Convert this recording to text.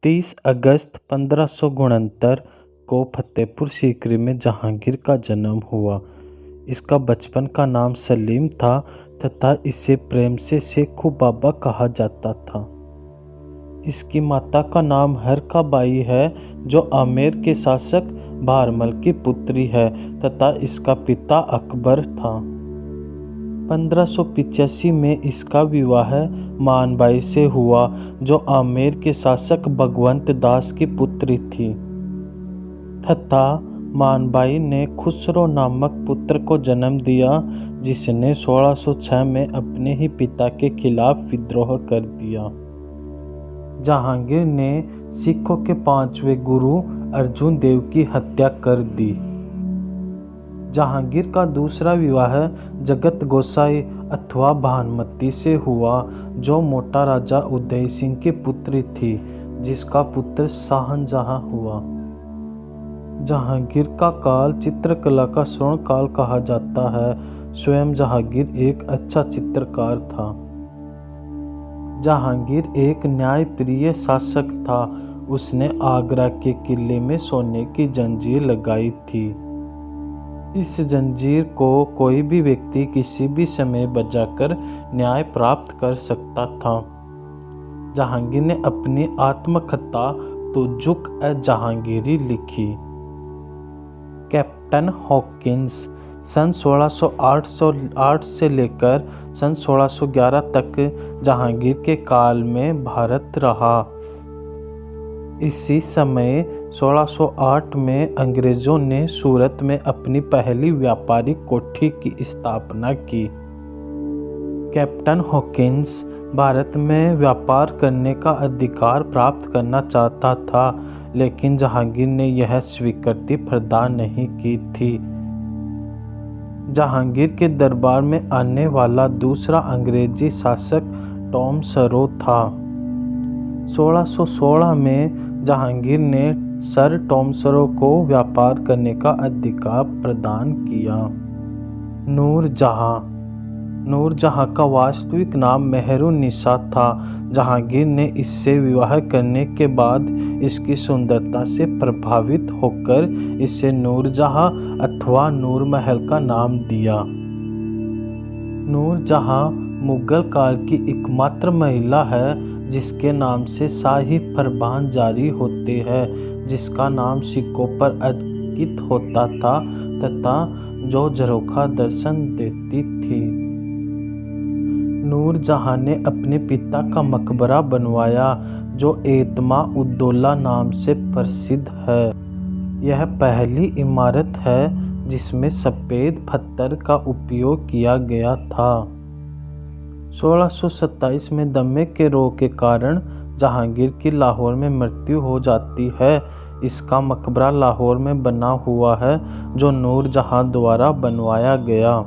30 अगस्त 1569 को फतेहपुर सीकरी में जहांगीर का जन्म हुआ। इसका बचपन का नाम सलीम था तथा इसे प्रेम से शेखू बाबा कहा जाता था। इसकी माता का नाम हरका बाई है जो आमेर के शासक भारमल की पुत्री है तथा इसका पिता अकबर था। 1585 में इसका विवाह मानबाई से हुआ जो आमेर के शासक भगवंत दास की पुत्री थी तथा मानबाई ने खुसरो नामक पुत्र को जन्म दिया जिसने 1606 में अपने ही पिता के खिलाफ विद्रोह कर दिया। जहांगीर ने सिखों के 5वें गुरु अर्जुन देव की हत्या कर दी। जहांगीर का दूसरा विवाह जगत गोसाई अथवा भानुमती से हुआ जो मोटा राजा उदय सिंह की पुत्री थी जिसका पुत्र शाहजहां हुआ। जहांगीर का काल चित्रकला का स्वर्ण काल कहा जाता है। स्वयं जहांगीर एक अच्छा चित्रकार था। जहांगीर एक न्यायप्रिय शासक था। उसने आगरा के किले में सोने की जंजीर लगाई थी। इस जंजीर को कोई भी व्यक्ति किसी भी समय बजाकर न्याय प्राप्त कर सकता था। जहांगीर ने अपनी आत्मकथा तुजुक-ए-जहांगीरी लिखी। कैप्टन हॉकिंस सन 1608 से लेकर सन 1611 तक जहांगीर के काल में भारत रहा। इसी समय 1608 में अंग्रेजों ने सूरत में अपनी पहली व्यापारिक कोठी की स्थापना की। कैप्टन हॉकिंस भारत में व्यापार करने का अधिकार प्राप्त करना चाहता था लेकिन जहांगीर ने यह स्वीकृति प्रदान नहीं की थी। जहांगीर के दरबार में आने वाला दूसरा अंग्रेजी शासक टॉम सरो था। 1616 में जहांगीर ने सर टॉम सरो को व्यापार करने का अधिकार प्रदान किया। नूरजहां का वास्तविक नाम मेहरुन्निसा था। जहांगीर ने इससे विवाह करने के बाद इसकी सुंदरता से प्रभावित होकर इसे नूरजहां अथवा नूरमहल का नाम दिया। नूरजहां मुगल काल की एकमात्र महिला है जिसके नाम से शाही फरमान जारी होते हैं जिसका नाम सिक्कों पर अंकित होता था तथा जो झरोखा दर्शन देती थी। नूरजहां ने अपने पिता का मकबरा बनवाया जो एतमा-उद-दौला नाम से प्रसिद्ध है। यह पहली इमारत है जिसमें सफ़ेद पत्थर का उपयोग किया गया था। 1627 में दमे के रोग के कारण जहांगीर की लाहौर में मृत्यु हो जाती है। इसका मकबरा लाहौर में बना हुआ है जो नूरजहां द्वारा बनवाया गया।